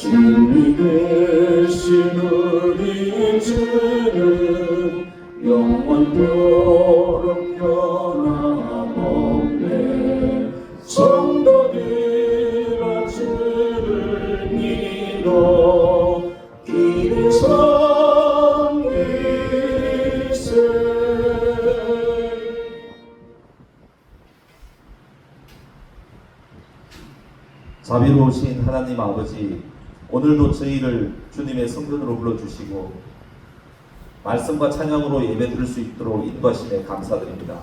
진리 되신 우리 주는 영원토록 변함없네. 성도들아 주를 믿어 길을 섬기세. 자비로우신 하나님 아버지, 오늘도 저희를 주님의 성전으로 불러주시고 말씀과 찬양으로 예배드릴 수 있도록 인도하심에 감사드립니다.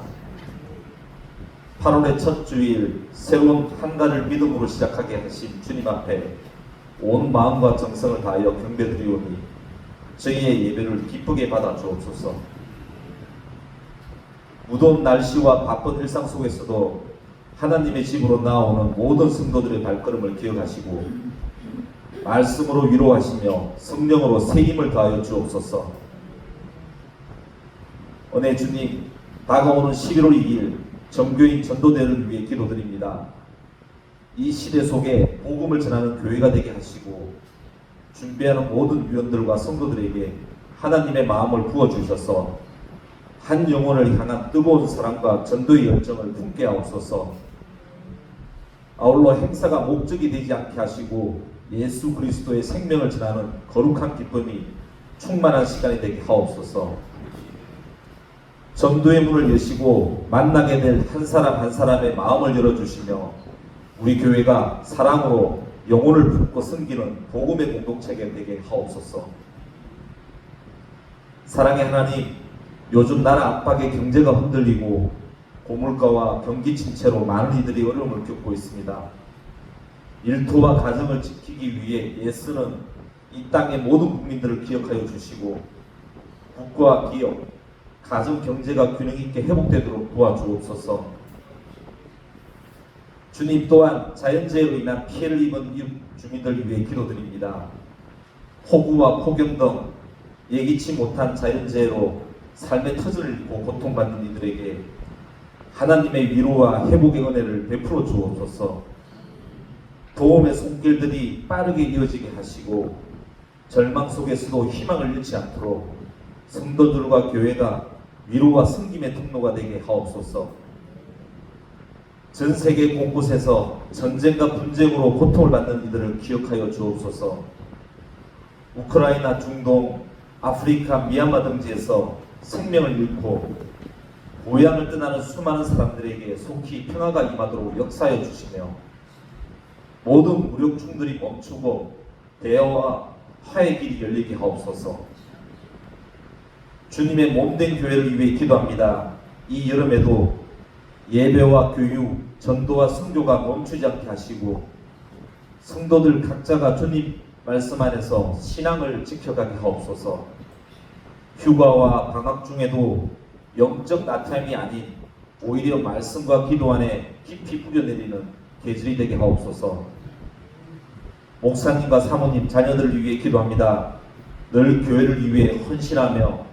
8월의 첫 주일 새로운 한 달을 믿음으로 시작하게 하신 주님 앞에 온 마음과 정성을 다하여 경배드리오니 저희의 예배를 기쁘게 받아 주옵소서. 무더운 날씨와 바쁜 일상 속에서도 하나님의 집으로 나오는 모든 성도들의 발걸음을 기억하시고 말씀으로 위로하시며 성령으로 새 힘을 더하여 주옵소서. 은혜 주님, 다가오는 11월 2일 정교인 전도대를 위해 기도드립니다. 이 시대 속에 복음을 전하는 교회가 되게 하시고 준비하는 모든 위원들과 성도들에게 하나님의 마음을 부어주셔서 한 영혼을 향한 뜨거운 사랑과 전도의 열정을 품게 하옵소서. 아울러 행사가 목적이 되지 않게 하시고 예수 그리스도의 생명을 전하는 거룩한 기쁨이 충만한 시간이 되게 하옵소서. 전도의 문을 여시고 만나게 될 한 사람 한 사람의 마음을 열어주시며 우리 교회가 사랑으로 영혼을 품고 섬기는 복음의 공동체가 되게 하옵소서. 사랑의 하나님, 요즘 나라 압박에 경제가 흔들리고 고물가와 경기 침체로 많은 이들이 어려움을 겪고 있습니다. 일터와 가정을 지키기 위해 예수는 이 땅의 모든 국민들을 기억하여 주시고 국가, 기업, 가정 경제가 균형 있게 회복되도록 도와주옵소서. 주님, 또한 자연재해로 인한 피해를 입은 이웃 주민들을 위해 기도드립니다. 폭우와 폭염 등 예기치 못한 자연재해로 삶의 터전을 잃고 고통받는 이들에게 하나님의 위로와 회복의 은혜를 베풀어 주옵소서. 도움의 손길들이 빠르게 이어지게 하시고 절망 속에서도 희망을 잃지 않도록 성도들과 교회가 위로와 섬김의 통로가 되게 하옵소서. 전 세계 곳곳에서 전쟁과 분쟁으로 고통을 받는 이들을 기억하여 주옵소서. 우크라이나, 중동, 아프리카, 미얀마 등지에서 생명을 잃고 고향을 떠나는 수많은 사람들에게 속히 평화가 임하도록 역사하여 주시며 모든 무력충들이 멈추고 대화와 화해의 길이 열리게 하옵소서. 주님의 몸된 교회를 위해 기도합니다. 이 여름에도 예배와 교육, 전도와 선교가 멈추지 않게 하시고 성도들 각자가 주님 말씀 안에서 신앙을 지켜가게 하옵소서. 휴가와 방학 중에도 영적 나타남이 아닌 오히려 말씀과 기도 안에 깊이 뿌려내리는 계절이 되게 하옵소서. 목사님과 사모님, 자녀들을 위해 기도합니다. 늘 교회를 위해 헌신하며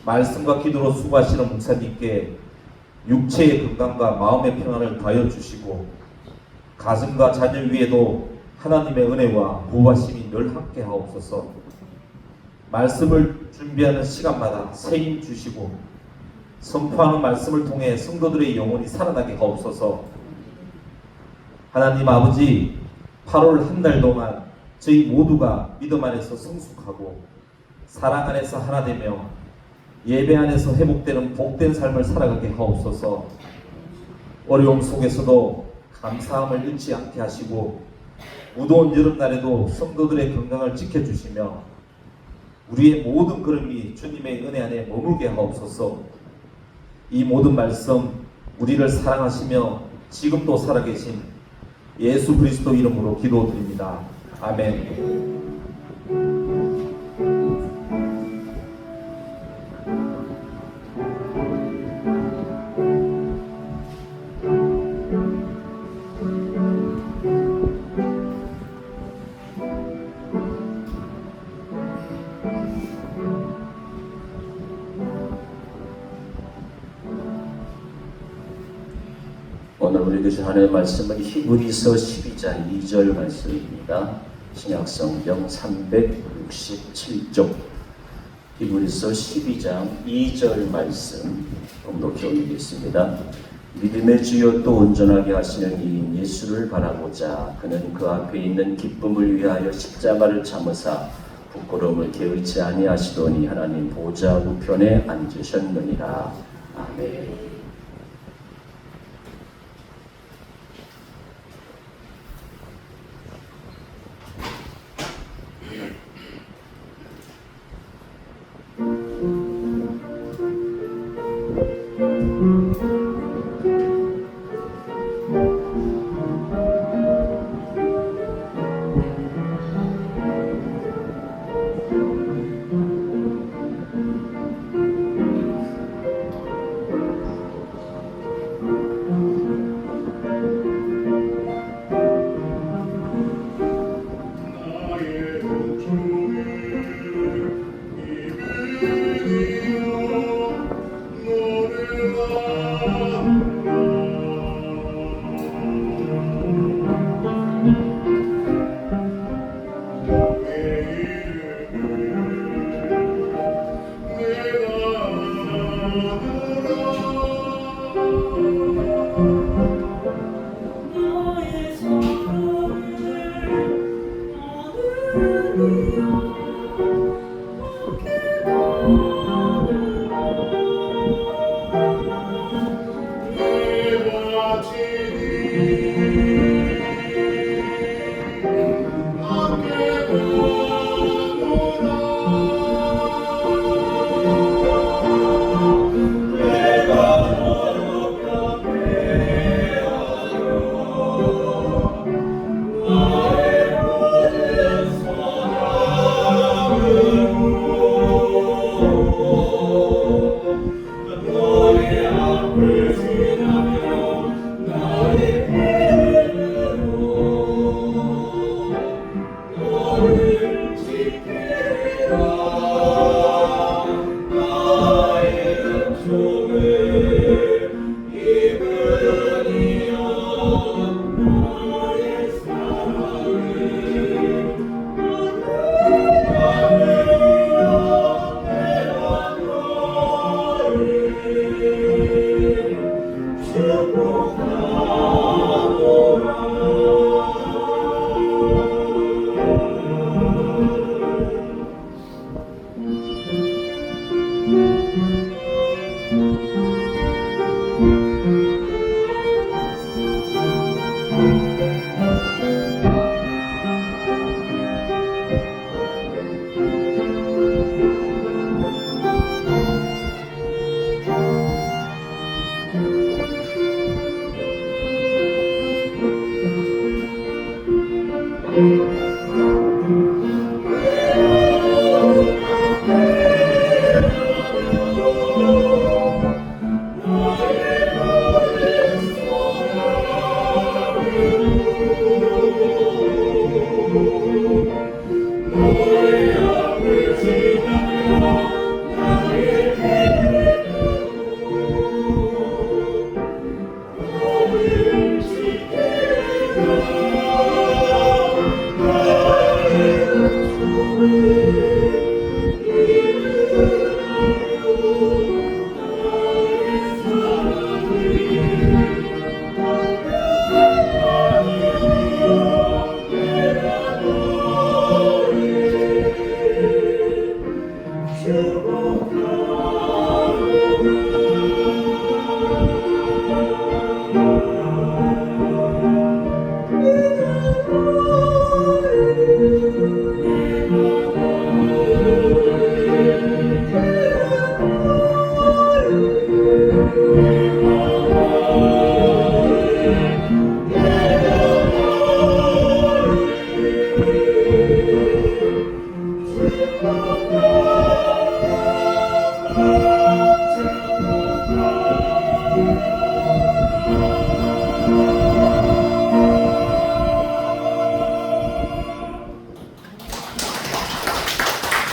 말씀과 기도로 수고하시는 목사님께 육체의 건강과 마음의 평안을 더하여 주시고 가정과 자녀 위에도 하나님의 은혜와 보호하심이 늘 함께 하옵소서. 말씀을 준비하는 시간마다 새 힘 주시고 선포하는 말씀을 통해 성도들의 영혼이 살아나게 하옵소서. 하나님 아버지, 8월 한 달 동안 저희 모두가 믿음 안에서 성숙하고 사랑 안에서 하나 되며 예배 안에서 회복되는 복된 삶을 살아가게 하옵소서. 어려움 속에서도 감사함을 잃지 않게 하시고 무더운 여름날에도 성도들의 건강을 지켜주시며 우리의 모든 걸음이 주님의 은혜 안에 머물게 하옵소서. 이 모든 말씀 우리를 사랑하시며 지금도 살아계신 예수 그리스도 이름으로 기도드립니다. 아멘. 오늘 우리 교신 하나님의 말씀은 히브리서 12장 2절 말씀입니다. 신약성경 367쪽 히브리서 12장 2절 말씀 봉독해 올리겠습니다. 믿음의 주요 또 온전하게 하시는 이인 예수를 바라보자. 그는 그 앞에 있는 기쁨을 위하여 십자가를 참으사 부끄러움을 게으르지 아니하시더니 하나님 보좌 우편에 앉으셨느니라. 아멘.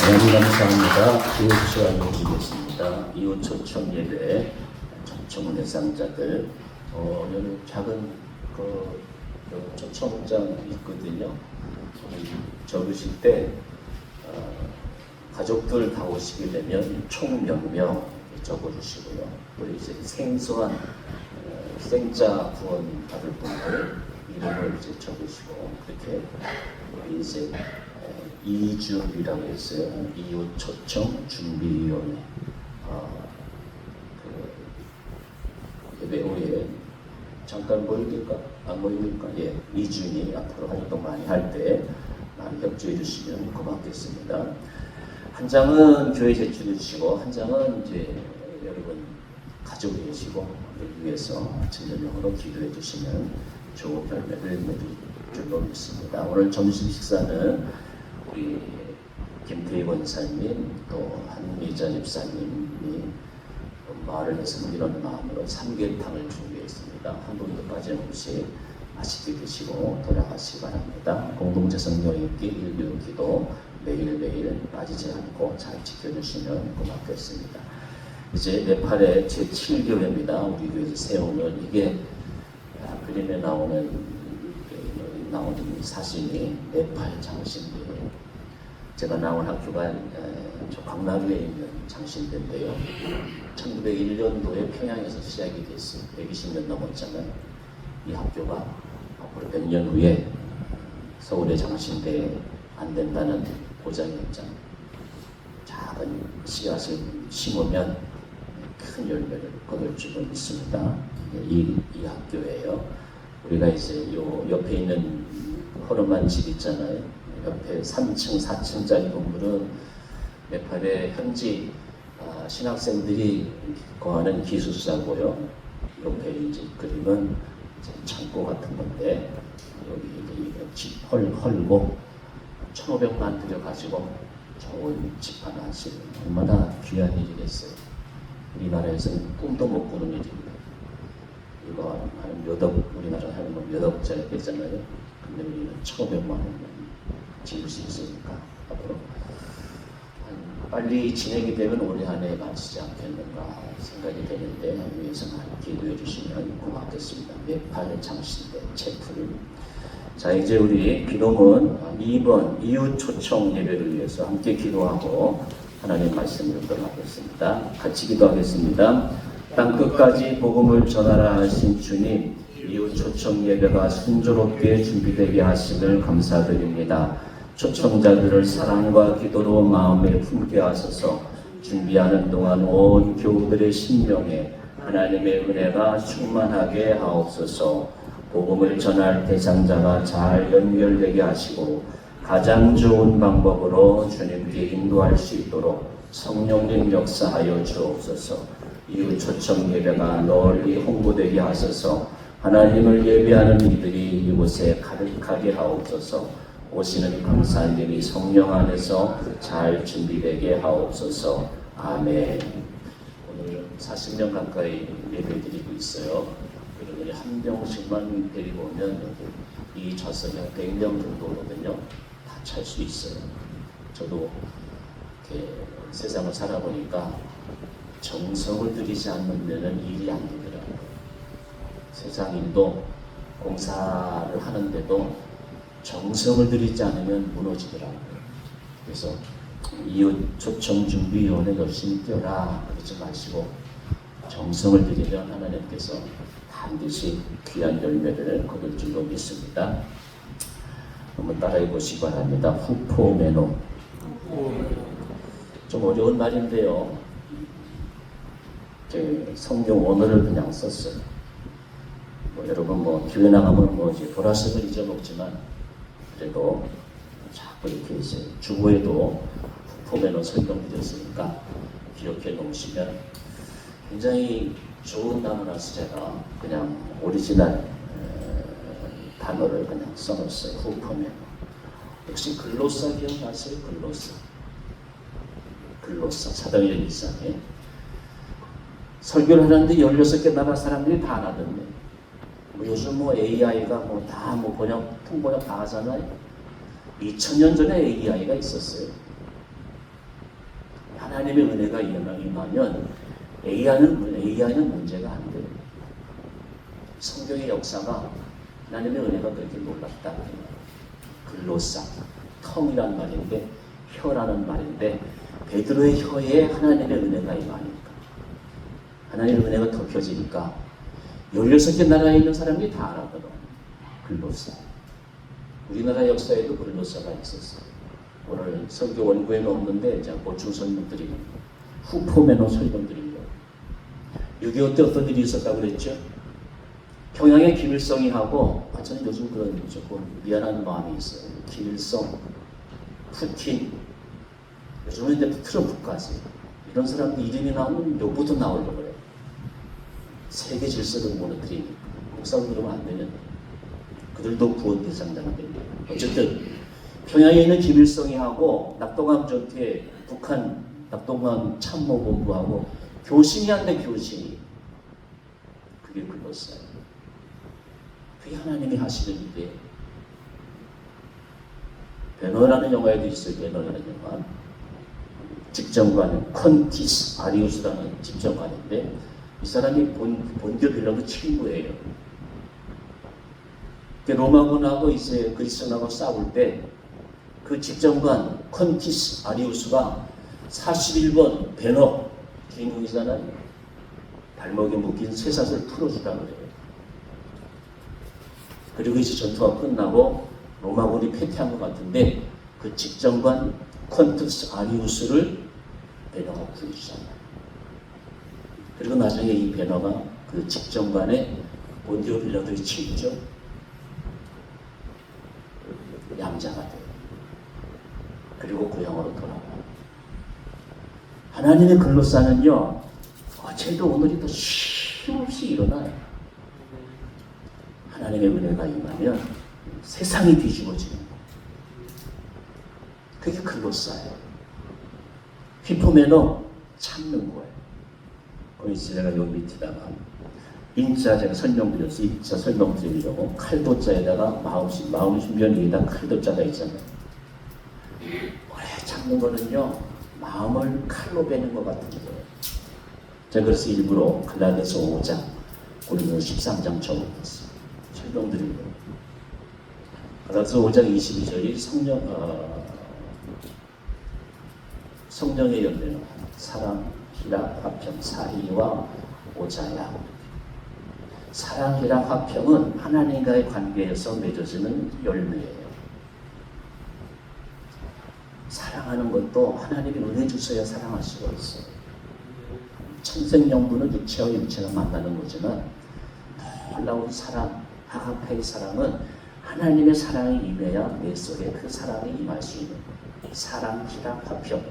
하나님 감사합니다. 이웃 시간을 드리겠습니다. 이웃 초청 예배 초청 대상자들 여기 작은 그 초청장 있거든요. 적으실 때 가족들 다 오시게 되면 총 몇 명 적어주시고요. 우리 이제 생소한 생자 구원 받을 분들 이름을 이제 적으시고 그렇게 우리 이제 이준이라고 했어요. 이웃 초청 준비위원회 그 예배 후에 잠깐 보여드릴까? 안 보입니까? 예, 이준이 앞으로 활동 많이 할 때 많이 협조해 주시면 고맙겠습니다. 한 장은 교회 제출해 주시고 한 장은 이제 여러분 가족이 계시고 위해서 진전용으로 기도해 주시면 좋은 결과를 맺을 줄로 믿습니다. 오늘 점심 식사는 우리 김태희 원사님 또 한미자 집사님이 말을 해서 이런 마음으로 삼계탕을 준비했습니다. 한 분도 빠짐없이 맛있게 드시고 돌아가시기 바랍니다. 공동체 성령 읽기, 일교 기도 매일매일 빠지지 않고 잘 지켜주시면 고맙겠습니다. 이제 네팔의 제7교회입니다. 우리 교회에서 세우는 이게 그림에 나오는 사진이 네팔 장신대예요. 제가 나온 학교가 저 광나루에 있는 장신대인데요. 1901년도에 평양에서 시작이 됐어요. 120년 넘었잖아요. 이 학교가 앞으로 100년 후에 서울의 장신대에 안 된다는 고장했잖아. 작은 씨앗을 심으면 큰 열매를 거둘 줄로 믿습니다. 이 학교예요. 우리가 이제 요 옆에 있는 허름한 집 있잖아요. 옆에 3층, 4층짜리 건물은 네팔의 현지 신학생들이 거하는 기숙사고요. 옆에 이제 그림은 이제 창고 같은 건데 여기 집 헐고 1,500만 들여가지고 좋은 집 하나 하시고 얼마나 귀한 일이겠어요. 우리나라에서는 꿈도 못 꾸는 일입니다. 이거 한 몇 억, 우리나라 하는 거 몇 억짜리 되잖아요. 근데 우리는 1,500만 원 지을 수 있으니까 앞으로 빨리 진행이 되면 올해 안에 마치지 않겠는가 생각이 되는데 위해서 많이 기도해 주시면 고맙겠습니다. 네팔 장신대 체프를. 자, 이제 우리 기도문 2번 이웃 초청 예배를 위해서 함께 기도하고 하나님 말씀을 들어가겠습니다. 같이 기도하겠습니다. 땅 끝까지 복음을 전하라 하신 주님, 이웃 초청 예배가 순조롭게 준비되게 하심을 감사드립니다. 초청자들을 사랑과 기도로 마음에 품게 하소서. 준비하는 동안 온 교우들의 심령에 하나님의 은혜가 충만하게 하옵소서. 복음을 전할 대상자가 잘 연결되게 하시고 가장 좋은 방법으로 주님께 인도할 수 있도록 성령님 역사하여 주옵소서. 이웃 초청 예배가 널리 홍보되게 하소서. 하나님을 예배하는 이들이 이곳에 가득하게 하옵소서. 오시는 강사님이 성령 안에서 잘 준비되게 하옵소서. 아멘. 오늘 40명 가까이 예배드리고 있어요. 그러면 한 명씩만 데리고 오면 이 좌석에 100명 정도 오거든요. 다 찰 수 있어요. 저도 이렇게 세상을 살아보니까 정성을 들이지 않는 데는 일이 안 되더라고요. 세상 일도 공사를 하는데도 정성을 들이지 않으면 무너지더라고요. 그래서 이웃 초청 준비위원회 열심히 뛰어라 그러지 마시고 정성을 들이면 하나님께서 반드시 귀한 열매를 거둘 줄로 믿습니다. 한번 따라해 보시기 바랍니다. 후포메노. 좀 어려운 말인데요. 성경 원어를 그냥 썼어요. 여러분 교회 나가면 이제 보라색을 잊어먹지만 그래도 자꾸 이렇게 이제 주보에도 후포메노 설명드렸으니까 기억해 놓으시면 굉장히 좋은 단어라서 제가 그냥 오리지널 단어를 그냥 써놓았어요. 후포메노. 혹시 글로사 기억나세요? 글로사 사도행전 1장에 설교를 하는데 16개 나라 사람들이 다 알아듣네. 요즘 AI가 다 번역, 통번역 다 하잖아요. 2000년 전에 AI가 있었어요. 하나님의 은혜가 임하면 AI는 문제가 안 돼요. 성경의 역사가 하나님의 은혜가 그렇게 놀랍다. 글로사, 텅이란 말인데 혀라는 말인데 베드로의 혀에 하나님의 은혜가 임하니까 하나님의 은혜가 덮여지니까 16개 나라에 있는 사람들이 다 알아거든. 글로사. 우리나라 역사에도 글로사가 있었어요. 오늘 설교 원고에는 없는데 제가 보충 설명드리는 후포메노 설명드린 거예요. 6.25 때 어떤 일이 있었다고 그랬죠? 평양의 김일성이하고 저는 요즘 그런 조금 미안한 마음이 있어요. 김일성, 푸틴, 요즘은 이제 트럼프까지 이런 사람들 이름이 나오면 욕부터 나오려고 그래요. 세계 질서를 무너뜨리니까 목사로 그러면 안 되는 그들도 구원 대상자가 됩니다. 어쨌든 평양에 있는 김일성이하고 낙동강 전투에 북한 낙동강 참모본부하고 교신이 한데 교신이 그게 글렀어요. 그게 하나님이 하시는 일이에요. 베너라는 영화에도 있어요. 베너라는 영화. 집정관 컨티스 아리우스라는 집정관인데 이 사람이 본디오 빌라도 친구예요. 로마군하고 이제 그리스도하고 싸울 때 그 집정관 컨티스 아리우스가 41번 베너 주인공이잖아요. 발목에 묶인 쇠사슬을 풀어주라 그래요. 그리고 이제 전투가 끝나고 로마군이 패퇴한 것 같은데 그 집정관 컨티스 아리우스를 베너가 구해주잖아요. 그리고 나중에 이 베너가 그 집정관의 본디오 빌라도의 친구죠. 양자가 돼요. 그리고 고향으로 돌아와요. 하나님의 글로사는요, 어제도 오늘이 더 쉼없이 일어나요. 하나님의 은혜가 임하면 세상이 뒤집어지는 거예요. 그게 글로사예요. 휘포매너 참는 거예요. 그럼 이제 제가 여기 밑에다가 인자 제가 설명드렸어요. 인자 설명드리려고 칼도자에다가 마음심변 위에다 칼도자가 있잖아요. 오래 참는 거는요, 마음을 칼로 베는 것 같은 거예요. 제가 그래서 일부러 갈라디아서 5장, 고린도서 13장 적어놨어요. 설명드린 거예요. 갈라디아서 5장 22절이 성령의 열매는 사랑, 희락, 화평, 사이와 오자야. 사랑, 희락, 화평은 하나님과의 관계에서 맺어지는 열매예요. 사랑하는 것도 하나님이 은혜 주셔야 사랑할 수가 있어요. 천생연분은 육체와 육체가 만나는 거지만 놀라운 사랑, 아가페의 사랑은 하나님의 사랑이 임해야 내 속에 그 사랑이 임할 수 있는 사랑, 희락, 화평.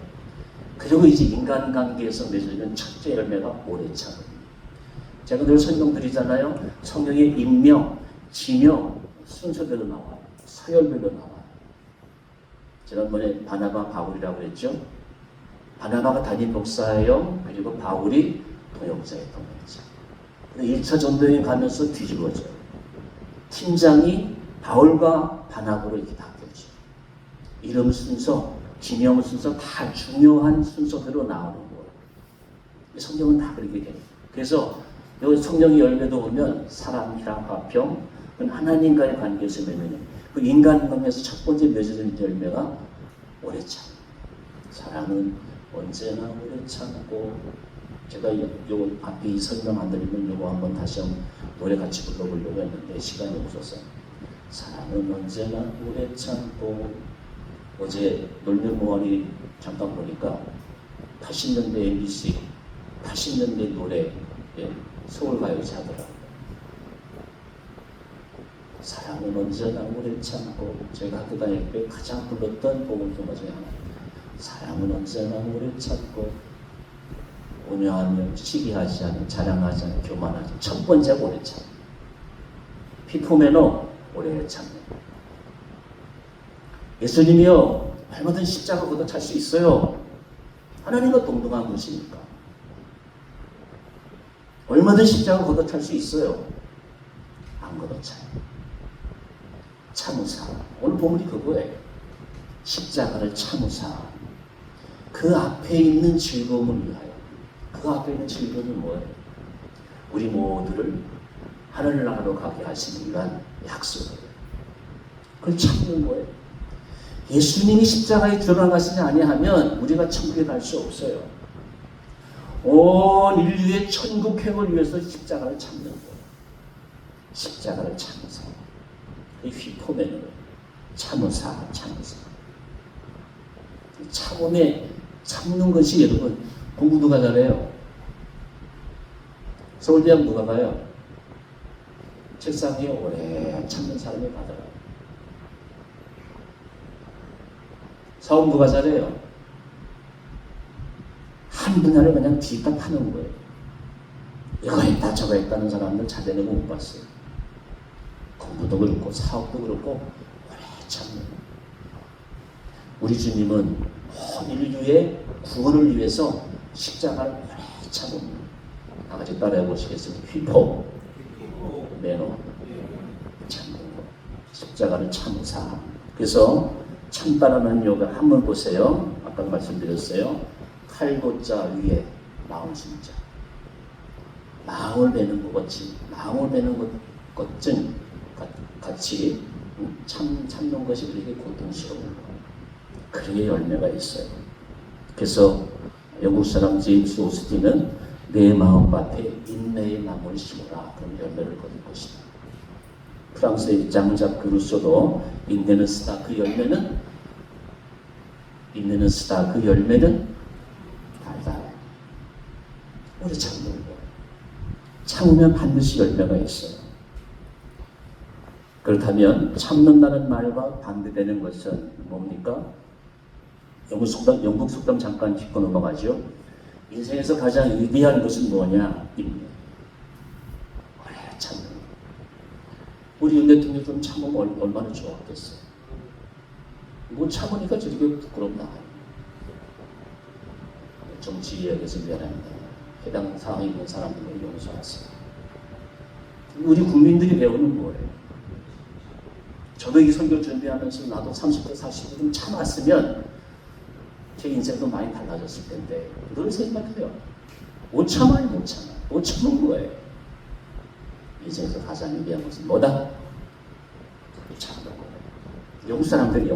그리고 이제 인간관계에서 맺어지는 첫째 열매가 오래 참음. 제가 늘 설명드리잖아요. 성경의 임명, 지명 순서대로 나와요. 서열별로 나와요. 지난번에 바나바, 바울이라고 했죠. 바나바가 담임 목사예요. 그리고 바울이 동역자예요. 동역자. 1차 전도여행 가면서 뒤집어져요. 팀장이 바울과 바나바로 이렇게 바뀌었죠. 이름 순서, 지명 순서 다 중요한 순서대로 나오는 거예요. 성경은 다 그렇게 돼요. 그래서 여기 성령의 열매도 보면 사랑, 희락, 화평, 그건 하나님과의 관계에서 맺는 그 인간관계에서 첫 번째 맺어진 열매가 오래 참. 사랑은 언제나 오래 참고. 제가 요 앞에 이 설명 안 드리면 요거 한번 다시 한번 노래 같이 불러보려고 했는데 시간이 없어서. 사랑은 언제나 오래 참고. 어제 놀면 뭐하니 잠깐 보니까 80년대 MBC 80년대 노래 서울가요제 하더라고요. 사랑은 언제나 오래 참고. 제가 학교 다닐 때 가장 불렀던 복음송가 중에 하나. 사랑은 언제나 오래 참고 온유하며 시기하지 않은 자랑하지 않은 교만하지 않은 첫 번째가 오래 참. 피포메노 오래 참는. 예수님이요 얼마든 십자가 걷어 찰 수 있어요. 하나님과 동등한 분이니까 얼마든 십자가 걷어 찰 수 있어요. 안 걷어 차요. 참으사. 오늘 본문이 그거예요. 십자가를 참으사. 그 앞에 있는 즐거움을 위하여. 그 앞에 있는 즐거움은 뭐예요? 우리 모두를 하늘나라로 가게 하시는 이란 약속이에요. 그걸 참는 거예요. 예수님이 십자가에 드러나가시지 아니하면 우리가 천국에 갈 수 없어요. 온 인류의 천국행을 위해서 십자가를 참는 거예요. 십자가를 참으사. 이 휘포맨으로 참으사. 참음에 참는 것이 여러분 공부 누가 잘해요? 서울대학 누가 가요? 책상 위에 오래 참는 사람이 가더라고요. 사업 누가 잘해요? 한 분야를 그냥 뒤집다 파는 거예요. 이거 했다 저거 했다는 사람들 자대는 못 봤어요. 공부도 그렇고 사업도 그렇고 오래 참는 거예요. 우리 주님은 온 인류의 구원을 위해서 십자가를 오래 참습니다. 다 같이 따라해 보시겠습니다. 휘포, 매너, 참는 거. 십자가를 참으사. 그래서 참다라는 요가 한번 보세요. 아까 말씀드렸어요. 칼도자 위에 마음 심자. 마음을 베는 것 같이, 마음을 베는 것쯤 같이 참는 것이 우리에게 고통스러운 거. 그게 열매가 있어요. 그래서 영국 사람 제임스 오스틴은 내 마음밭에 인내의 나무를 심어라. 그럼 열매를 거둘 것이다. 프랑스의 장작 루소도 인내는 쓰다 그 열매는 달다. 우리 참는 거. 참으면 반드시 열매가 있어요. 그렇다면 참는다는 말과 반대되는 것은 뭡니까? 영국 속담 잠깐 짚고 넘어가죠. 인생에서 가장 위대한 것은 뭐냐? 인내. 오래 참는 거. 우리 윤 대통령 좀 참으면 얼마나 좋았겠어요. 못 참으니까 저렇게 부끄럽다. 정치 이야기에서 미안합니다. 해당 사항에 있는 사람들을 용서하세요. 우리 국민들이 배우는 거예요. 저도 이 설교 준비하면서 나도 30대, 40대 좀 참았으면 제 인생도 많이 달라졌을 텐데 늘 생각해요. 못 참아요. 못 참은 거예요. 인생에서 가장 위대한 것은 뭐다? 참는 거예요. 영국 사람들이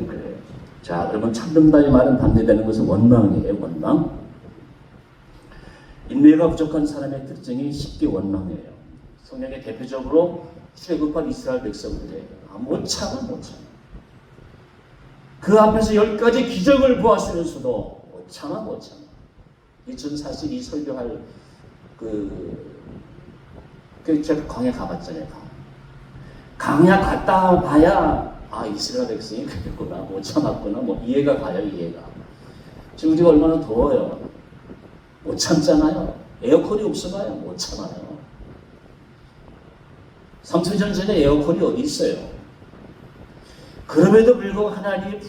그래요. 자, 그러면 참는다의 말은 반대되는 것은 원망이에요. 원망. 인내가 부족한 사람의 특징이 쉽게 원망해요. 성경에 대표적으로 출애굽한 이스라엘 백성들이에요. 못 참아. 그 앞에서 10가지 기적을 보았으면서도 못 참아. 전 사실 이 설교할 제가 광야 가봤잖아요. 광야 갔다 봐야 이스라엘 백성이 그랬구나, 못 참았구나, 이해가 가요. 지금 우리가 얼마나 더워요. 못 참잖아요. 에어컨이 없어봐요. 못 참아요. 삼천년 전에 에어컨이 어디 있어요? 그럼에도 불구하고 하나님이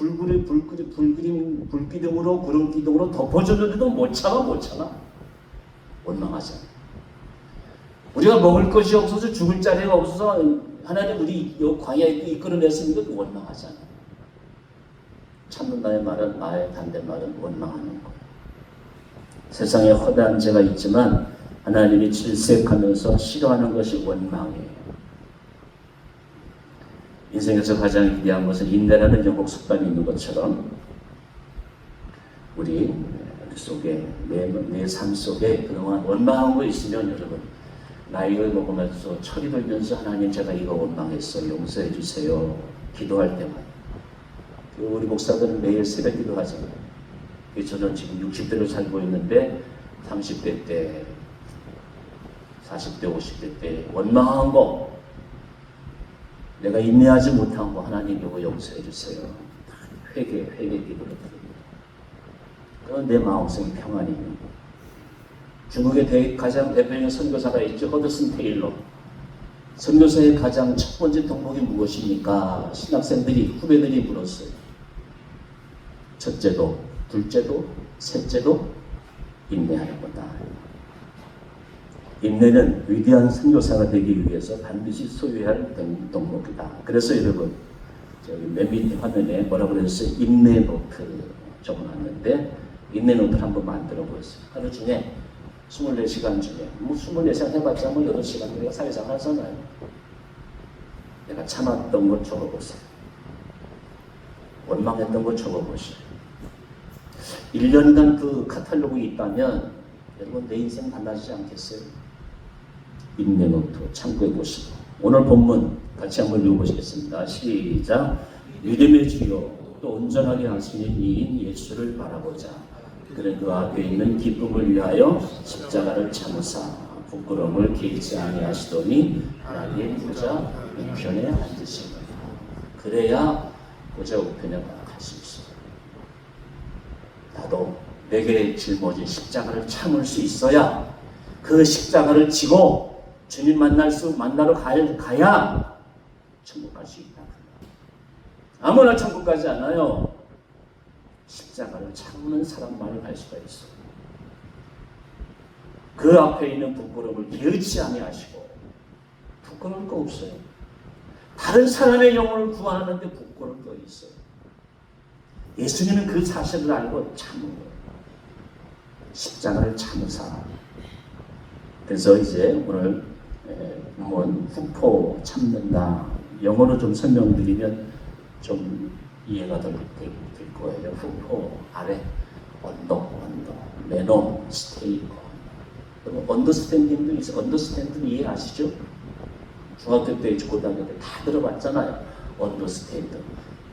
불기둥으로 구름기둥으로 덮어줬는데도 못 참아. 원망하잖아요. 우리가 먹을 것이 없어서 죽을 자리가 없어서 하나님 우리 이 광야에 이끌어냈으니까 원망하잖아요. 참는다의 말은 나의 반대말은 원망하는 거예요. 세상에 허다한 죄가 있지만 하나님이 질색하면서 싫어하는 것이 원망이에요. 인생에서 가장 위대한 것은 인내라는 영국 속담이 있는 것처럼 우리 속에 내 삶 속에 그동안 원망한 거 있으면 여러분 나이를 먹으면서 철이 들면서 하나님 제가 이거 원망했어요. 용서해 주세요. 기도할 때마다. 우리 목사들은 매일 새벽 기도하잖아요. 저는 지금 60대로 살고 있는데 30대 때 40대 50대 때 원망한 거 내가 인내하지 못한 거 하나님 이거 용서해 주세요. 회개 기도를 드립니다. 그건 내 마음속에 평안이 있는 거. 중국의 가장 대표적인 선교사가 있죠. 허드슨 테일러. 선교사의 가장 첫 번째 덕목이 무엇입니까? 신학생들이 후배들이 물었어요. 첫째도 둘째도 셋째도 인내하는 거다. 인내는 위대한 선교사가 되기 위해서 반드시 소유해야 할 덕목이다. 그래서 여러분 저기 맨 밑에 화면에 뭐라고 그랬어요? 인내 노트 적어놨는데 인내 노트를 한번 만들어 보았어요. 하루 중에 24시간 중에 24시간 해봤자 8시간 우리가 사회생활 하잖아요. 내가 참았던 걸 적어보세요. 원망했던 거 적어보시오. 1년간 그 카탈로그에 있다면 여러분 내 인생 달라지지 않겠어요? 인내노트 참고해 보시고 오늘 본문 같이 한번 읽어보시겠습니다. 시작. 믿음의 주요 또 온전하게 하시는 이인 예수를 바라보자. 그는 그 앞에 있는 기쁨을 위하여 십자가를 참으사 부끄러움을 개의치 아니하시더니 하나님 보좌 우편에 앉으시니라. 그래야 보좌 우편에 가실 수 있어요. 나도 내게 짊어진 십자가를 참을 수 있어야 그 십자가를 지고 주님 만나러 가야 천국 갈 수 있다. 아무나 천국 가지 않아요. 십자가를 참는 사람만이 갈 수가 있어. 그 앞에 있는 부끄러움을 개의치 아니하시고 부끄러울 거 없어요. 다른 사람의 영혼을 구하는데 부끄러울 거 있어요. 예수님은 그 사실을 알고 참은 거예요. 십자가를 참으사. 그래서 이제 오늘 본문 후포 참는다. 영어로 좀 설명드리면 좀 이해가 될 거예요. 후포 아래 언더 매너 스테이크. 언더스탠딩도 있어요. 언더스탠딩 이해하시죠? 중학교 때, 고등학교 때 다 들어봤잖아요. 언더스탠드.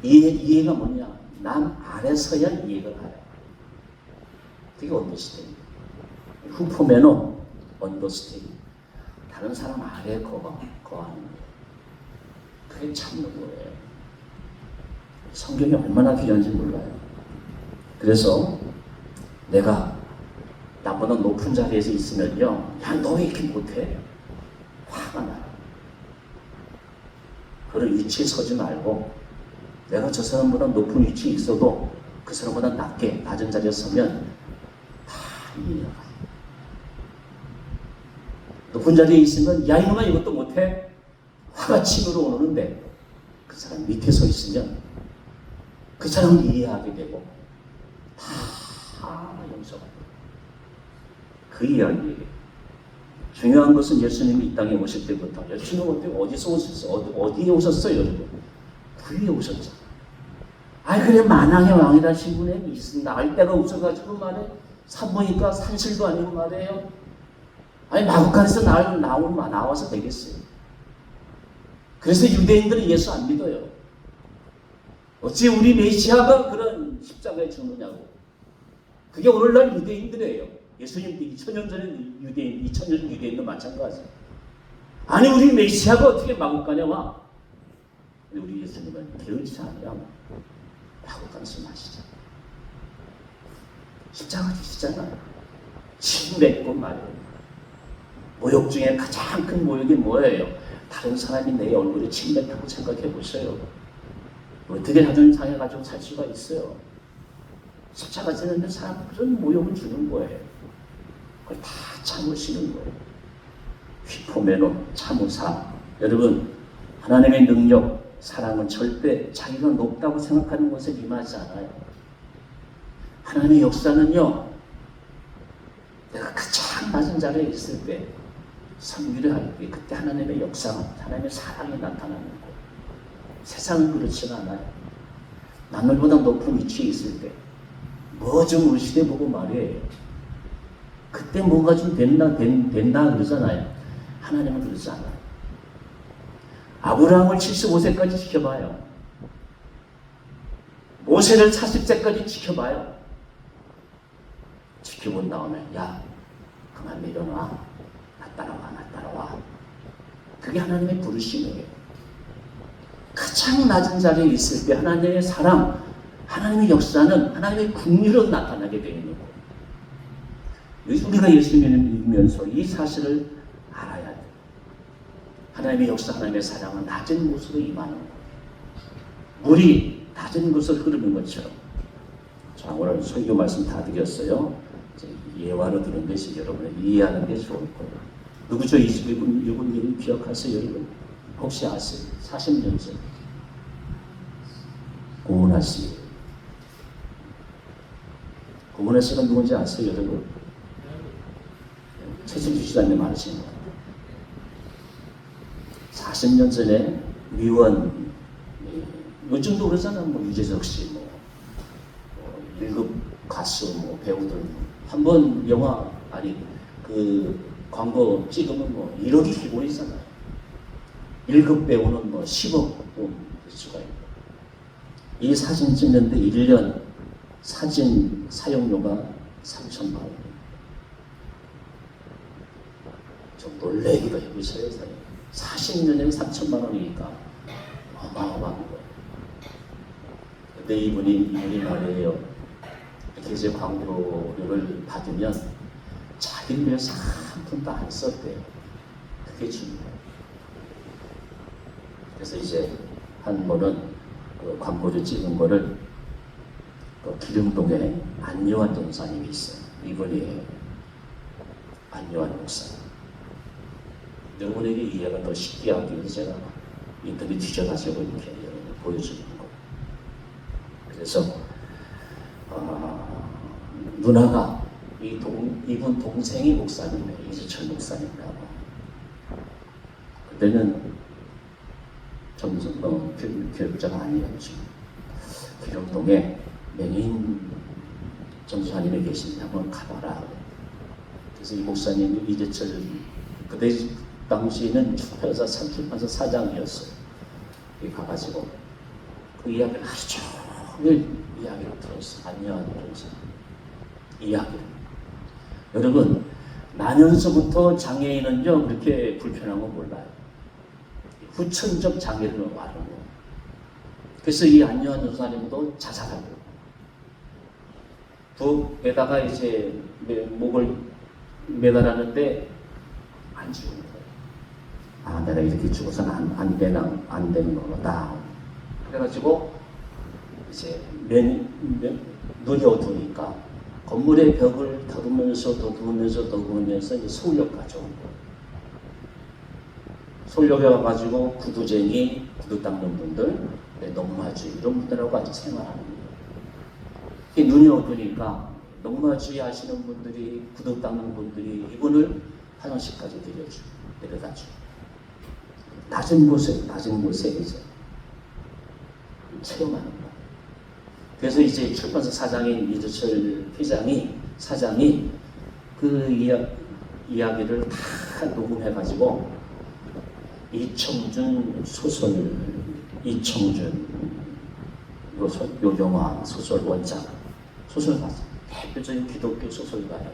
이해가 뭐냐? 남 아래서야 이해가 가요. 그게 언더스탠드. 후포 매너 언더스탠드. 다른 사람 아래에 거하는 거예요. 그게 참는 거예요. 성경이 얼마나 귀한지 몰라요. 그래서 내가 나보다 높은 자리에서 있으면요, 야, 너 왜 이렇게 못해? 화가 나요. 그런 위치에 서지 말고 내가 저 사람보다 높은 위치에 있어도 그 사람보다 낮은 자리에 서면 다 이해가 가요. 높은 자리에 있으면 야, 이놈아 이것도 못해? 화가 치밀어 오르는데 그 사람 밑에 서 있으면 그 사람을 이해하게 되고 다 용서가 돼요. 그 이야기예요. 중요한 것은 예수님이 이 땅에 오실 때부터 예수님은 어디서 오셨어요? 어디에 오셨어요, 여러분? 구유에 오셨죠. 아, 그래 만왕의 왕이라신 분이 있습니다. 알 데가 없어가지고 말해. 산보니까 산실도 아니고 말이에요. 아니 마구간에서 나와서 되겠어요. 그래서 유대인들은 예수 안 믿어요. 어찌 우리 메시아가 그런 십자가에 죽느냐고. 그게 오늘날 유대인들이에요. 예수님 2000년 전에 유대인, 2000년 전 유대인도 마찬가지. 아니 우리 메시아가 어떻게 마구간에 와? 우리 예수님은 게으르지 않으면 마구간 말씀하시죠. 십자가 지시잖아요. 침 뱉고 말이에요. 모욕 중에 가장 큰 모욕이 뭐예요? 다른 사람이 내 얼굴에 침 뱉다고 생각해 보세요. 어떻게 하든 상해가지고 살 수가 있어요. 십자가 지는데 사람 그런 모욕을 주는 거예요. 그걸 다 참으시는 거예요. 휘포매너 참으사. 여러분, 하나님의 능력, 사랑은 절대 자기가 높다고 생각하는 것에 임하지 않아요. 하나님의 역사는요, 내가 가장 낮은 자리에 있을 때, 섬기를 할 때, 그때 하나님의 역사가, 하나님의 사랑이 나타나는 거예요. 세상은 그렇지가 않아요. 남들보다 높은 위치에 있을 때, 뭐 좀 의시돼 보고 말이에요. 그때 뭔가 좀 된다 그러잖아요. 하나님은 그러지 않아요. 아브라함을 75세까지 지켜봐요. 모세를 40세까지 지켜봐요. 지켜본 다음에 야, 그만 내려놔. 나 따라와. 그게 하나님의 부르심이에요. 가장 낮은 자리에 있을 때 하나님의 사랑, 하나님의 역사는 하나님의 국리로 나타나게 되는 거예요. 우리가 예수님을 믿으면서 이 사실을 알아야 돼요. 하나님의 역사, 하나님의 사랑은 낮은 곳으로 임하는 거예요. 물이 낮은 곳으로 흐르는 것처럼. 자, 오늘 설교 말씀 다 드렸어요. 이제 예화로 들은 것이 여러분을 이해하는 게 좋을 거예요. 누구죠? 이분 기억하세요, 여러분? 혹시 아세요? 40년 전 고은하 씨. 고은하 씨가 누군지 아세요, 여러분? 최진주 시장님 아시는 거예요. 40년 전에 요즘도 그러잖아. 뭐 유재석 씨, 뭐 1급 가수, 뭐 배우들 한번 영화 아니 그 광고 찍으면 뭐 1억이 기본이잖아요. 1급 배우는 뭐 10억도 될 수가 있고. 이 사진 찍는데 1년 사진 사용료가 3천만 원. 좀 놀래기도 해보셔야 돼요. 40년에 3천만 원이니까 어마어마한 거예요. 근데 이분이 말이에요. 이렇게 이제 광고료를 받으면 자기를 위해서 한 푼도 안 썼대요. 그게 중요해요. 그래서 이제 한 번은 그 광고를 찍은 거를 그 기름동에 안요한 전사님이 있어요. 이분이 안요한 목사님. 여러분에게 이해가 더 쉽게 하기 위해서 제가 인터넷 뒤져가지고 이렇게 여러분 보여주는 거예요. 그래서 누나가 이분 동생이 목사님이에요. 이재철 목사님이라고. 그때는 교육자가 아니었죠. 기름동에 맹인 전도사님이 계신데 한번 가봐라. 그래서 이 목사님이 이재철 그때 당시에는 출판사 사장이었어요. 여기 가가지고 그 이야기를 하루 종일 이야기를 들었어요. 안녕한 동사 이야기를. 여러분 나면서부터 장애인은요 그렇게 불편한 거 몰라요. 후천적 장애를 말하는 거예요. 그래서 이 안녕한 전사님도 자살하고 북에다가 이제 목을 매달았는데 안 죽은 거예요. 아, 내가 이렇게 죽어서는 안 되는 거다. 그래가지고 이제 눈이 어두우니까 건물의 벽을 더듬으면서 이제 서울역까지 온 거예요. 서울역에 와가지고 구두쟁이, 구두 닦는 분들, 농마주의 이런 분들하고 같이 생활하는 거예요. 눈이 어두우니까 농마주의 하시는 분들이, 구두 닦는 분들이 이분을 화장실까지 데려다주고 낮은 곳에 이제 체험하는 거예요. 그래서 이제 출판사 사장인 이재철 사장이 그 이야기를 다 녹음해가지고 이청준 요 영화 소설 원작 소설가 대표적인 기독교 소설가예요.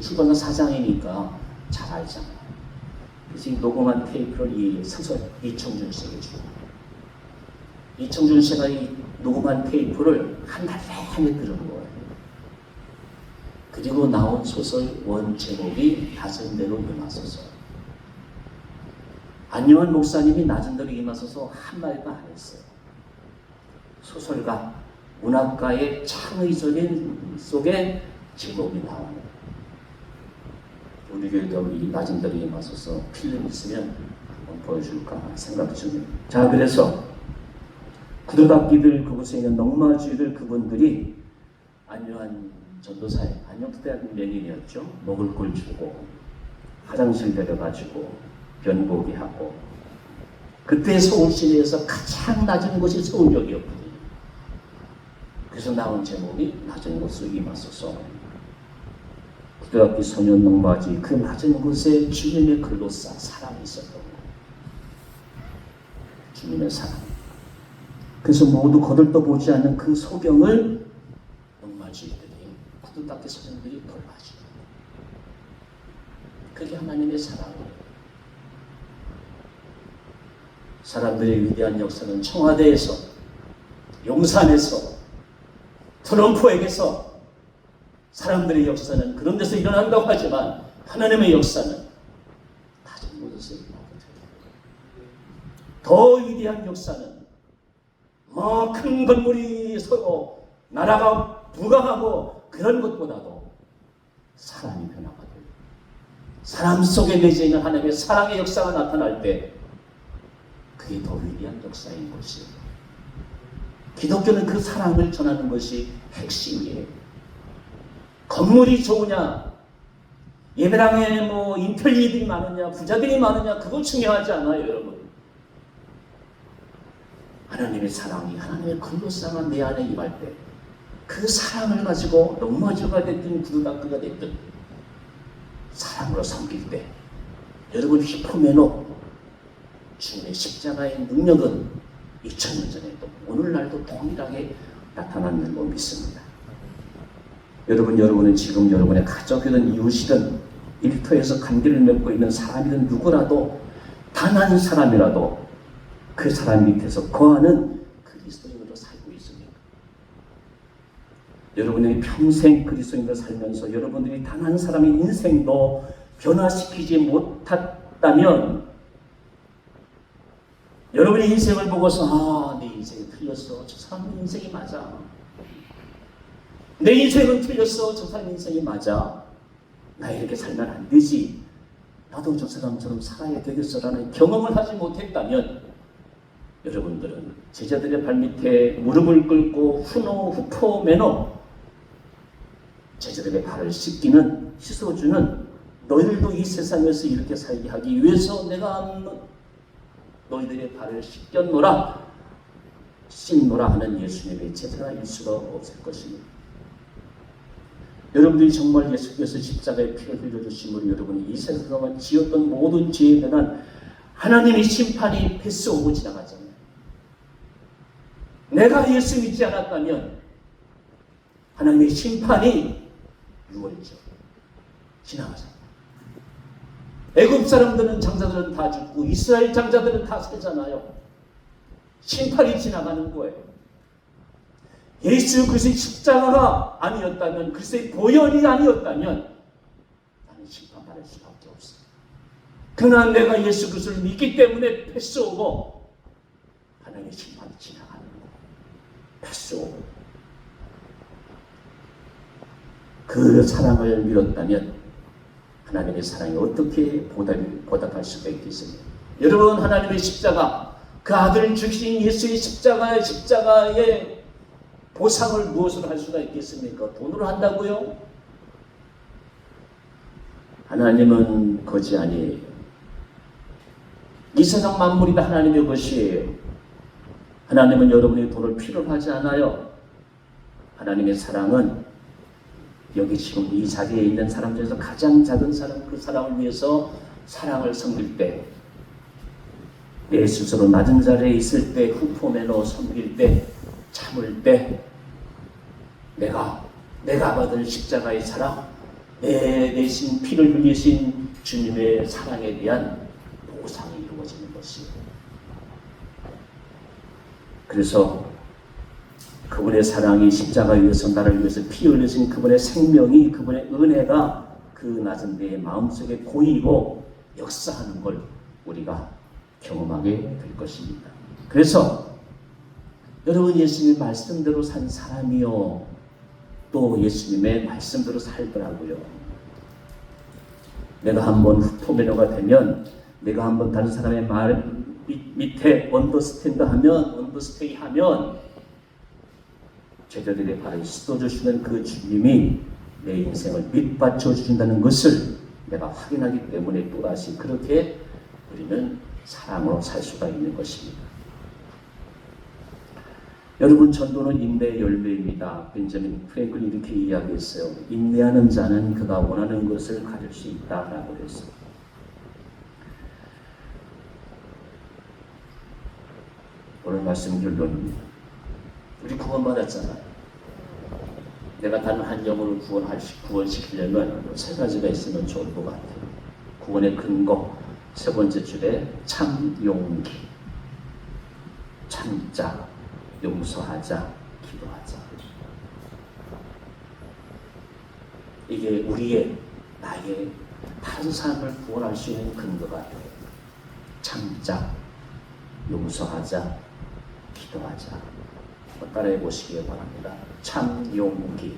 출판사 사장이니까 잘 알잖아요. 그래서 이 녹음한 테이프를 이 소설 이청준 씨에게 주고 이청준 씨가 이 녹음한 테이프를 한 달 내내 들은 거예요. 그리고 나온 소설 원 제목이 낮은 대로 임하소서. 안녕한 목사님이 낮은 대로 임하소서 한마디도 안 했어요. 소설가, 문학가의 창의적인 속에 제목이 나오는 우리 교회도 이 낮은 대로 임하소서 필름 있으면 한번 보여줄까 생각 중입니다. 자, 그래서 구두닦이들 그곳에 있는 농마주의들 그분들이 안요한 전도사에 안녕대학 명인이었죠. 먹을 걸 주고 화장실 데려가지고 변보기 하고 그때 서울 시내에서 가장 낮은 곳이 서울역이었거든요. 그래서 나온 제목이 낮은 곳으로 임하소서. 구두닦이 소년 농마주의 그 낮은 곳에 주님의 글로싸 사랑이 있었던 거예요. 주님의 사랑. 그래서 모두 거들떠보지 않는 그 소경을 농마주의들이 구두닦이 소년들이 돌봐주고 그게 하나님의 사랑이에요. 사람들의 위대한 역사는 청와대에서, 용산에서, 트럼프에게서 사람들의 역사는 그런 데서 일어난다고 하지만 하나님의 역사는 낮은 곳에서 일어나거든요. 더 위대한 역사는 큰 건물이 서고 나라가 부강하고 그런 것보다도 사람이 변화가 돼요. 사람 속에 내재 있는 하나님의 사랑의 역사가 나타날 때 그게 더 위대한 역사인 것이에요. 기독교는 그 사랑을 전하는 것이 핵심이에요. 건물이 좋으냐, 예배당에 뭐 인텔리들이 많으냐, 부자들이 많으냐, 그거 중요하지 않아요, 여러분. 하나님의 사랑이 하나님의 근로상한 내 안에 임할 때 그 사랑을 가지고 넘어져가 됐든 부르다크가 됐든 사랑으로 섬길 때 여러분 히포메노 주님의 십자가의 능력은 2000년 전에도 오늘날도 동일하게 나타나는 걸 믿습니다. 여러분은 지금 여러분의 가족이든 이웃이든 일터에서 관계를 맺고 있는 사람이든 누구라도 단 한 사람이라도 그 사람 밑에서 거하는 그리스도인으로 살고 있습니까? 여러분이 평생 그리스도인으로 살면서 여러분들이 단 한 사람의 인생도 변화시키지 못했다면 여러분의 인생을 보고서 내 인생이 틀렸어. 저 사람 인생이 맞아. 내 인생은 틀렸어. 저 사람 인생이 맞아. 나 이렇게 살면 안 되지. 나도 저 사람처럼 살아야 되겠어라는 경험을 하지 못했다면 여러분들은 제자들의 발밑에 무릎을 꿇고 후포메노 제자들의 발을 씻어주는 너희들도 이 세상에서 이렇게 살게 하기 위해서 내가 너희들의 발을 씻노라 하는 예수님의 제자일 수가 없을 것입니다. 여러분들이 정말 예수께서 십자가에 피를 흘려주심으로 여러분이 이 세상을 지었던 모든 죄에 대한 하나님의 심판이 패스오고 지나가잖아요. 내가 예수 믿지 않았다면 하나님의 심판이 유월이죠. 지나가잖아요. 애굽 사람들은 장자들은 다 죽고 이스라엘 장자들은 다 살잖아요. 심판이 지나가는 거예요. 예수 그리스도의 십자가가 아니었다면, 그리스도의 보혈이 아니었다면 나는 심판받을 수밖에 없어요. 그러나 내가 예수 그리스도를 믿기 때문에 패스오고 하나님의 심판이 지나가는 거예요. 패스오고 그 사랑을 믿었다면 하나님의 사랑이 어떻게 보답할 수가 있겠습니까? 여러분, 하나님의 십자가, 그 아들을 죽이신 예수의 십자가의 보상을 무엇으로 할 수가 있겠습니까? 돈으로 한다고요? 하나님은 거지 아니에요. 이 세상 만물이 다 하나님의 것이에요. 하나님은 여러분의 돈을 필요로 하지 않아요. 하나님의 사랑은 여기 지금 이 자리에 있는 사람 중에서 가장 작은 사람, 그 사람을 위해서 사랑을 섬길 때, 내 스스로 낮은 자리에 있을 때, 후포메노 섬길 때, 참을 때, 내가 받은 십자가의 사랑, 내 대신 피를 흘리신 주님의 사랑에 대한 보상이 이루어지는 것이에요. 그래서 그분의 사랑이 십자가 위에서 나를 위해서 피 흘리신 그분의 생명이, 그분의 은혜가 그 낮은 데의 마음속에 고이고 역사하는 걸 우리가 경험하게 될 것입니다. 그래서 여러분, 예수님의 말씀대로 산 사람이요, 또 예수님의 말씀대로 살더라고요. 내가 한번 후포메노가 되면, 내가 한번 다른 사람의 말 밑에 언더스테이 하면 제자들의 발을 씻어주시는 그 주님이 내 인생을 밑받쳐 주신다는 것을 내가 확인하기 때문에 또다시 그렇게 우리는 사랑으로 살 수가 있는 것입니다. 여러분, 전도는 인내의 열매입니다. 벤자민 프랭클이 이렇게 이야기했어요. 인내하는 자는 그가 원하는 것을 가질 수 있다라고 했어요. 오늘 말씀 결론입니다. 우리 구원받았잖아요. 내가 단 한 영혼을 구원시키려면 세 가지가 있으면 좋을 것 같아요. 구원의 근거, 세 번째 줄에 참 용기, 참자, 용서하자, 기도하자. 이게 우리의, 나의 다른 사람을 구원할 수 있는 근거가 돼요. 참자, 용서하자, 기도하자. 따라해 보시기 바랍니다. 참 용기.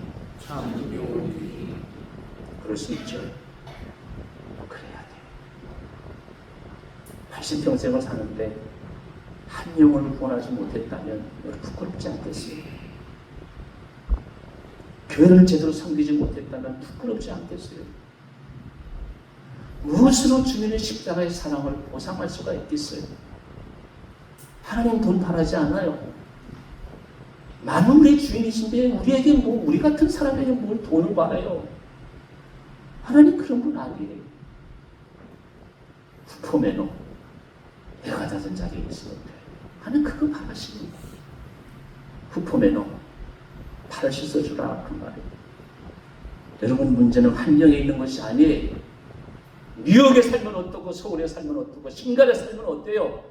그럴 수 있죠. 그래야 돼. 80평생을 사는데 한 영혼을 구원하지 못했다면 부끄럽지 않겠어요? 교회를 제대로 섬기지 못했다면 부끄럽지 않겠어요? 무엇으로 주님의 십자가의 사랑을 보상할 수가 있겠어요? 하나님 돈 바라지 않아요. 만물의 주인이신데 우리에게 우리 같은 사람에게 뭘 돈을 바라요. 하나님 그런 분 아니에요. 후포메노 내가 닫은 자리에 있으면 돼. 하나님 그거 바라시는 거예요. 후포메노 팔을 씻어주라 그 말이에요. 여러분 문제는 환경에 있는 것이 아니에요. 뉴욕에 살면 어떻고 서울에 살면 어떻고 싱가포르에 살면 어때요?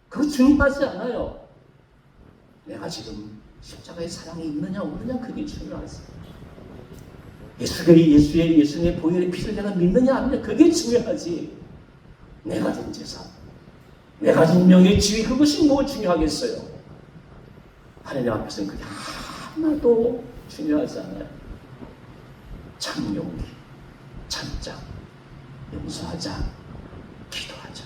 그거 중요하지 않아요. 내가 지금 십자가의 사랑이 있느냐 없느냐 그게 중요하지. 예수의 보혈의 피를 내가 믿느냐 안 믿느냐 그게 중요하지. 내가 가진 재산, 내가 가진 명예, 지위 그것이 뭐 중요하겠어요. 하나님 앞에서는 그게 하나도 중요하지 않아요. 참 용기, 참자, 용서하자, 기도하자.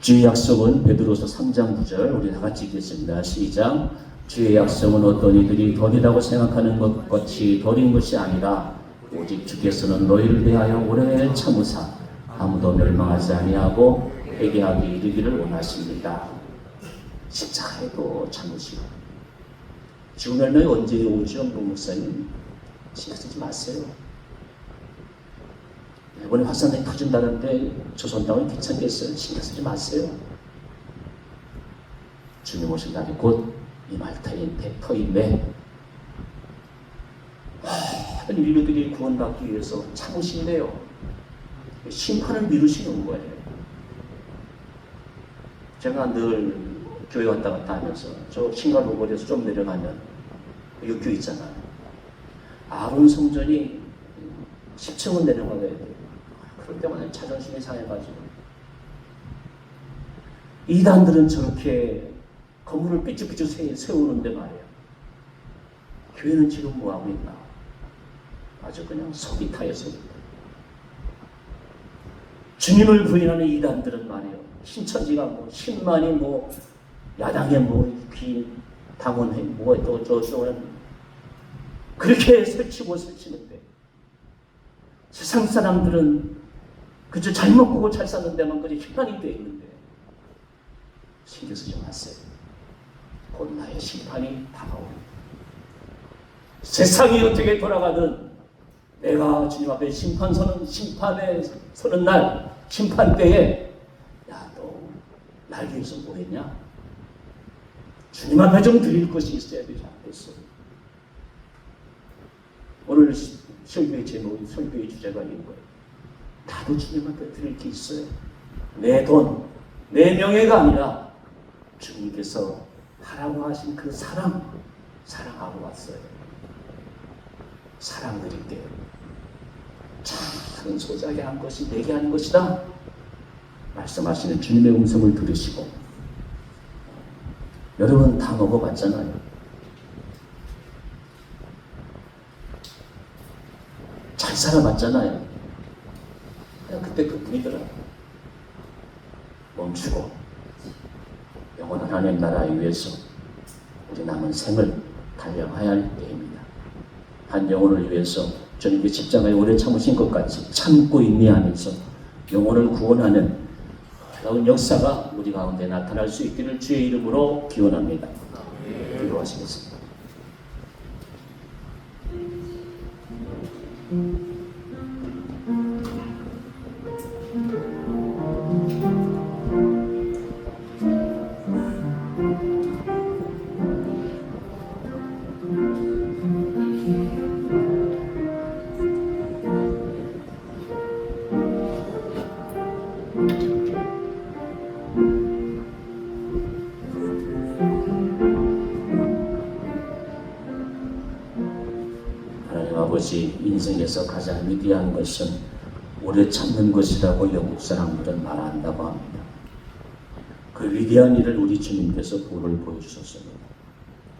주의 약속은 베드로서 3장 9절 우리 다 같이 읽겠습니다. 시작. 주의 약속은 어떤 이들이 덜이라고 생각하는 것 같이 덜인 것이 아니라 오직 주께서는 너희를 대하여 오래 참으사 아무도 멸망하지 아니하고 회개하기 이르기를 원하십니다. 십자가에도 참으시고 죽은 멸망이 언제 오죠? 목사님 신경 쓰지 마세요. 이번에 화산이 터진다는데 조선 땅은 괜찮겠어요? 신경 쓰지 마세요. 주님 오신 날이 곧 이 말타인 터인데 모든 인류들이 구원받기 위해서 참으신대요. 심판을 미루시는 거예요. 제가 늘 교회 왔다 갔다 하면서 저 싱가포르에서 좀 내려가면 육교 있잖아요. 아론 성전이 10층은 내려가야 돼요. 그럴 때마다 자존심이 상해가지고 이단들은 저렇게 건물을 삐쭉삐쭉 세우는데 말이에요. 교회는 지금 뭐하고 있나? 아주 그냥 속이 타요, 속이 타. 주님을 부인하는 이단들은 말이에요. 신천지가 뭐 10만이 뭐 야당에 뭐 귀 당원회 뭐또 저쪽은 그렇게 설치는데 세상 사람들은 그저 잘 먹고 잘 사는 데만 그리 희망이 되어 있는데 신경 쓰지 마세요. 곧 나의 심판이 다가옵니다. 세상이 어떻게 돌아가든 내가 주님 앞에 심판에 서는 날 심판 때에 야 너 날 위해서 뭐 했냐? 주님 앞에 좀 드릴 것이 있어야 되지 않겠어? 오늘 설교의 제목이 설교의 주제가 이거예요. 나도 주님 앞에 드릴 게 있어요. 내 돈, 내 명예가 아니라 주님께서 하라고 하신 그 사랑하고 왔어요. 사랑 드릴게요. 작은 소작에 한 것이 내게 하는 것이다. 말씀하시는 주님의 음성을 들으시고 여러분 다 먹어봤잖아요. 잘 살아봤잖아요. 그냥 그때 그뿐이더라. 멈추고 영원한 하나님 나라를 위해서 우리 남은 생을 달려가야 할 때입니다. 한 영혼을 위해서 주님께 십자가에 오래 참으신 것 같이 참고 인내하면서 영혼을 구원하는 놀라운 역사가 우리 가운데 나타날 수 있기를 주의 이름으로 기원합니다. 기도하시겠습니다. 아버지, 인생에서 가장 위대한 것은 오래 참는 것이라고 영국 사람들은 말한다고 합니다. 그 위대한 일을 우리 주님께서 보를 보여주셨습니다.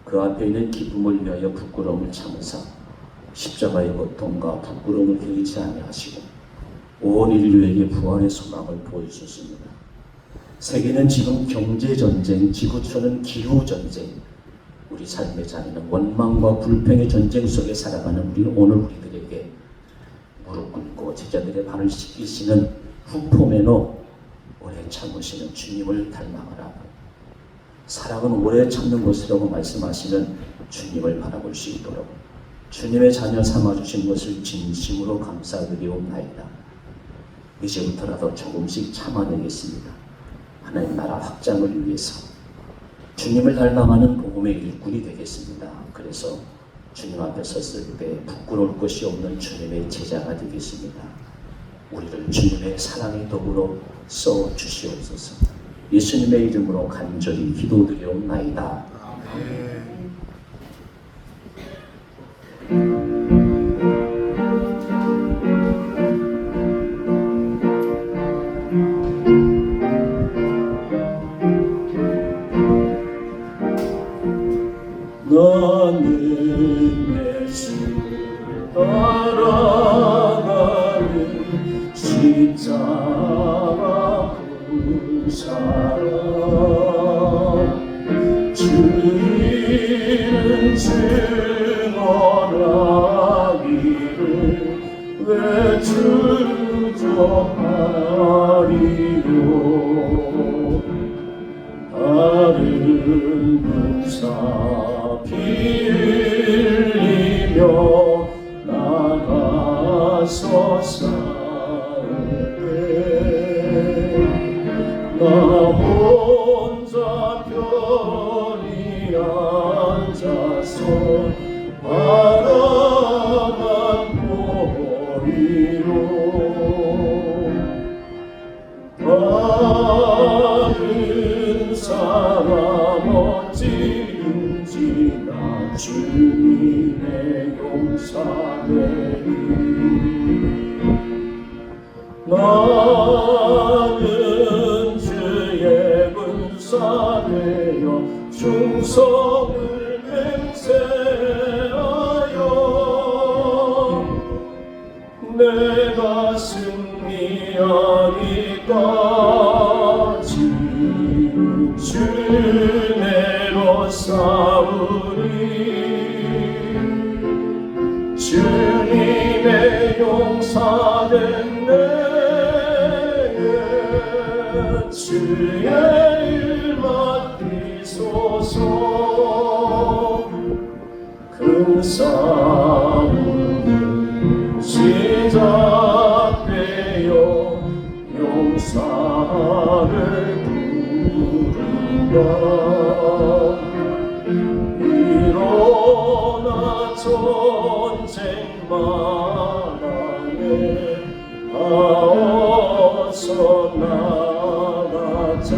그 앞에 있는 기쁨을 위하여 부끄러움을 참으사 십자가의 고통과 부끄러움을 개의치 아니하시고 온 인류에게 부활의 소망을 보여주셨습니다. 세계는 지금 경제전쟁, 지구촌은 기후전쟁, 우리 삶의 자리는 원망과 불평의 전쟁 속에 살아가는 오늘 우리들에게 무릎 꿇고 제자들의 발을 씻기시는 후포메노 오래 참으시는 주님을 닮아가라. 사랑은 오래 참는 것이라고 말씀하시는 주님을 바라볼 수 있도록 주님의 자녀 삼아주신 것을 진심으로 감사드리옵나이다. 이제부터라도 조금씩 참아내겠습니다. 하나님 나라 확장을 위해서 주님을 닮아가는 복음의 일꾼이 되겠습니다. 그래서 주님 앞에 섰을 때 부끄러울 것이 없는 주님의 제자가 되겠습니다. 우리를 주님의 사랑의 도구로 써 주시옵소서. 예수님의 이름으로 간절히 기도드리옵나이다. 나는 예수 따라가는 십자가 그 사랑 주의는 증언하기를 왜 주저하리요 다른 군사 피 흘리며 나가서 싸우네 나 혼자 편히 앉아서 바라만 보리로 다른 사람 어찌든지 나 주님의 용사되리 나는 주의 군사 되어 충성을 맹세하여 내가 승리하기까지 주내로 싸우리 주님의 용사된 내게 주의 일 맡기소서 큰 싸움은 시작되어 용사를 부른다 일어나 전쟁 마당에 어서 나가자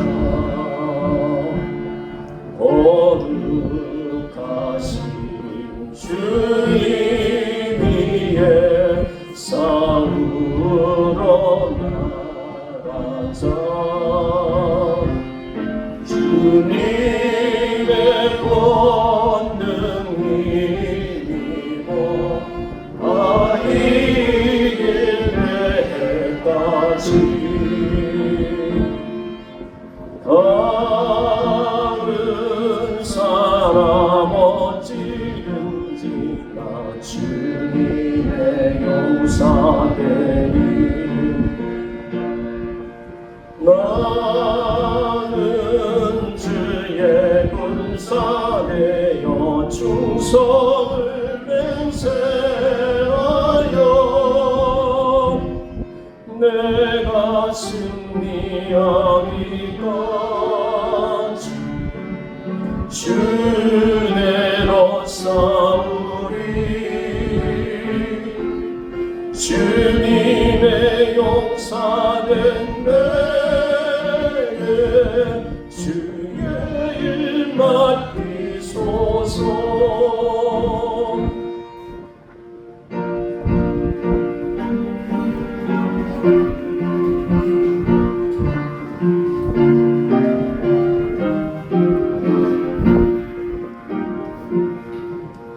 거룩하신 주님 위에 싸우러 나가자 주님의 권능이 힘입어 이길 때까지 다른 사람 어찌든지 나 주님의 용사되리 나는 주의 군사되어 충성을 맹세하여 내가 승리하기까지 주내로 싸우리 주님의 용사된 내게 주의 일 맡기소서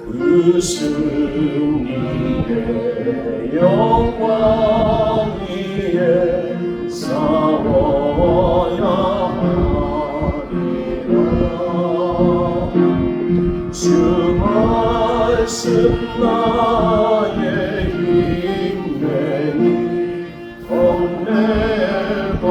그 승리의 영광 위에 싸워야 하리라 주 말씀 나의 힘내니 겁낼 건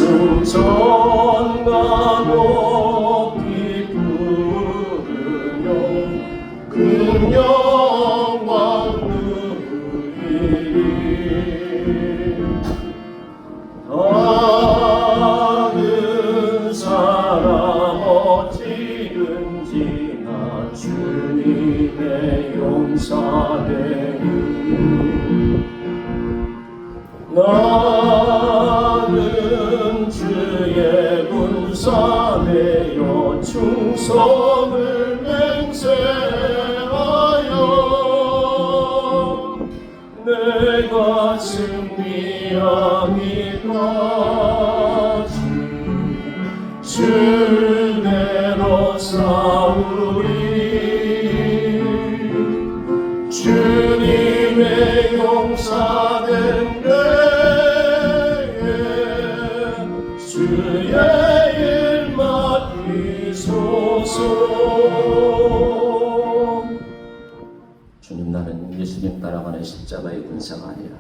승천과 높이 부르며 그 영광 누리리 다른 사람 어찌든지 나 주님의 용사되리 나는 주의 군사되어 충성을 맹세하여 내가 승리하기까지 주대로 싸우리 주님의 용사된 내게 주의 일 맡기소서. 주님, 나는 예수님 따라가는 십자가의 군사가 아니라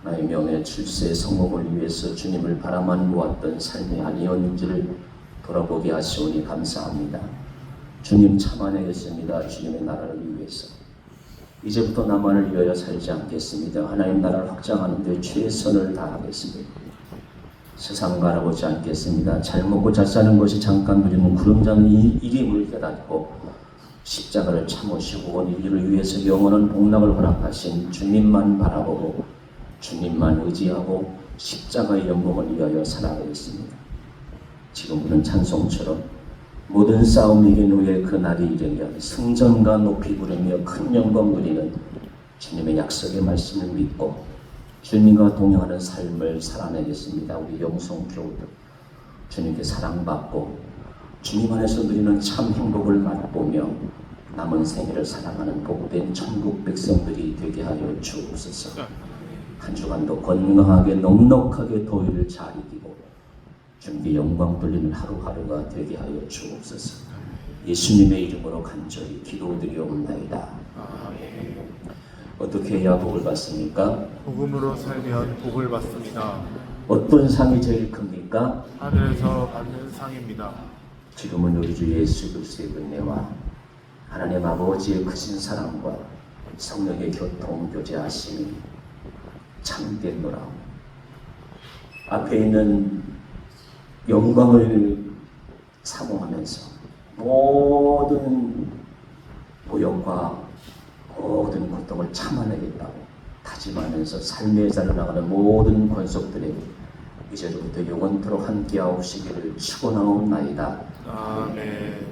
나의 명예, 출세, 성공을 위해서 주님을 바라만 모았던 삶이 아니었는지를 돌아보게 하시오니 감사합니다. 주님 참아내겠습니다. 주님의 나라를 위해서. 이제부터 나만을 위하여 살지 않겠습니다. 하나님 나라를 확장하는 데 최선을 다하겠습니다. 세상 바라보지 않겠습니다. 잘 먹고 잘 사는 것이 잠깐 누리는 구름자는 이름을 깨닫고 십자가를 참으시고 온 인류를 위해서 영원한 복락을 허락하신 주님만 바라보고 주님만 의지하고 십자가의 영광을 위하여 살아가겠습니다. 지금 부른 찬송처럼 모든 싸움 이긴 후에 그 날이 이르면 승전과 높이 부르며 큰 영광 누리는 주님의 약속의 말씀을 믿고 주님과 동행하는 삶을 살아내겠습니다. 우리 영성 교우들 주님께 사랑받고 주님 안에서 누리는 참 행복을 맛보며 남은 생애를 살아가는 복된 천국 백성들이 되게 하여 주옵소서. 한 주간도 건강하게 넉넉하게 도의를 잘 이기고 주님께 영광 돌리는 하루하루가 되게 하여 주옵소서. 예수님의 이름으로 간절히 기도드리옵나이다. 어떻게 해야 복을 받습니까? 복음으로 살면 복을 받습니다. 어떤 상이 제일 큽니까? 하늘에서 받는 상입니다. 지금은 우리 주 예수 그리스도의 은혜와 하나님 아버지의 크신 사랑과 성령의 교통 교제하심이 참되노라. 앞에 있는 영광을 사모하면서 모든 보역과 모든 고통을 참아내겠다고 다짐하면서 삶의 자리로 나가는 모든 권속들에게 이제부터 영원토록 함께하옵시기를 축원하옵나이다. 아멘.